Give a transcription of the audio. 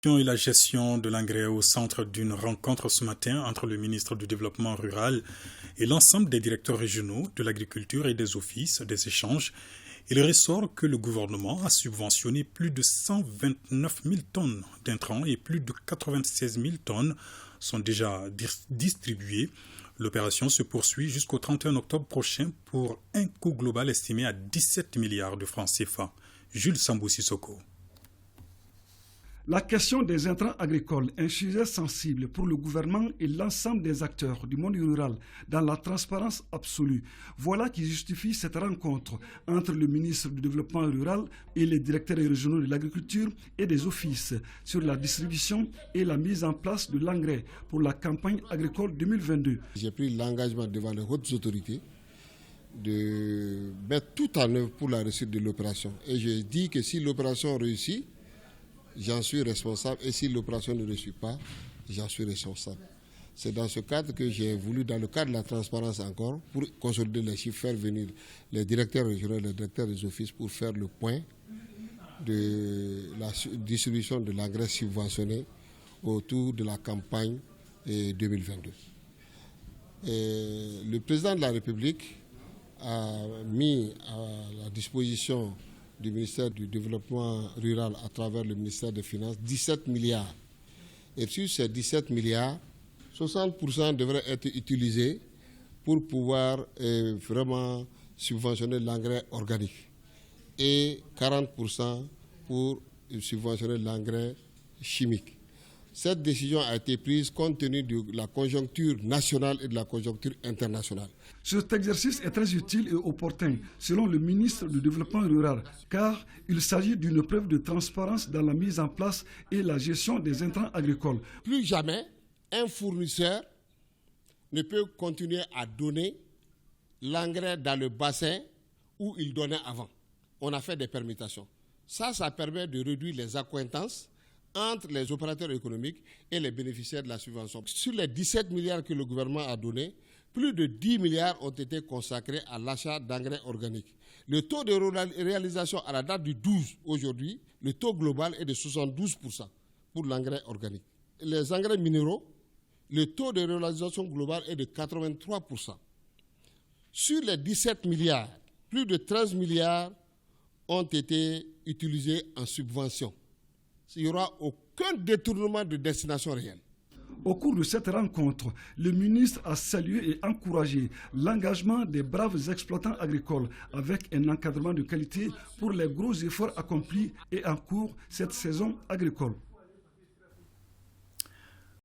Et la gestion de l'engrais au centre d'une rencontre ce matin entre le ministre du Développement rural et l'ensemble des directeurs régionaux de l'agriculture et des offices des échanges. Il ressort que le gouvernement a subventionné plus de 129 000 tonnes d'intrants et plus de 96 000 tonnes sont déjà distribuées. L'opération se poursuit jusqu'au 31 octobre prochain pour un coût global estimé à 17 milliards de francs CFA. Jules Sambou-Sissoko. La question des intrants agricoles est un sujet sensible pour le gouvernement et l'ensemble des acteurs du monde rural dans la transparence absolue. Voilà qui justifie cette rencontre entre le ministre du Développement rural et les directeurs régionaux de l'agriculture et des offices sur la distribution et la mise en place de l'engrais pour la campagne agricole 2022. J'ai pris l'engagement devant les hautes autorités de mettre tout en œuvre pour la réussite de l'opération. Et je dis que si l'opération réussit, j'en suis responsable, et si l'opération ne réussit pas, j'en suis responsable. C'est dans ce cadre que j'ai voulu, dans le cadre de la transparence encore, pour consolider les chiffres, faire venir les directeurs régionaux, les directeurs des offices pour faire le point de la distribution de l'engrais subventionné autour de la campagne 2022. Et le président de la République a mis à la disposition du ministère du Développement rural à travers le ministère des Finances, 17 milliards. Et sur ces 17 milliards, 60% devraient être utilisés pour pouvoir vraiment subventionner l'engrais organique et 40% pour subventionner l'engrais chimique. Cette décision a été prise compte tenu de la conjoncture nationale et de la conjoncture internationale. Cet exercice est très utile et opportun, selon le ministre du Développement rural, car il s'agit d'une preuve de transparence dans la mise en place et la gestion des intrants agricoles. Plus jamais, un fournisseur ne peut continuer à donner l'engrais dans le bassin où il donnait avant. On a fait des permutations. Ça permet de réduire les accointances entre les opérateurs économiques et les bénéficiaires de la subvention. Sur les 17 milliards que le gouvernement a donnés, plus de 10 milliards ont été consacrés à l'achat d'engrais organiques. Le taux de réalisation à la date du 12 aujourd'hui, le taux global est de 72% pour l'engrais organique. Les engrais minéraux, le taux de réalisation global est de 83%. Sur les 17 milliards, plus de 13 milliards ont été utilisés en subvention. Il n'y aura aucun détournement de destination réelle. Au cours de cette rencontre, le ministre a salué et encouragé l'engagement des braves exploitants agricoles avec un encadrement de qualité pour les gros efforts accomplis et en cours cette saison agricole.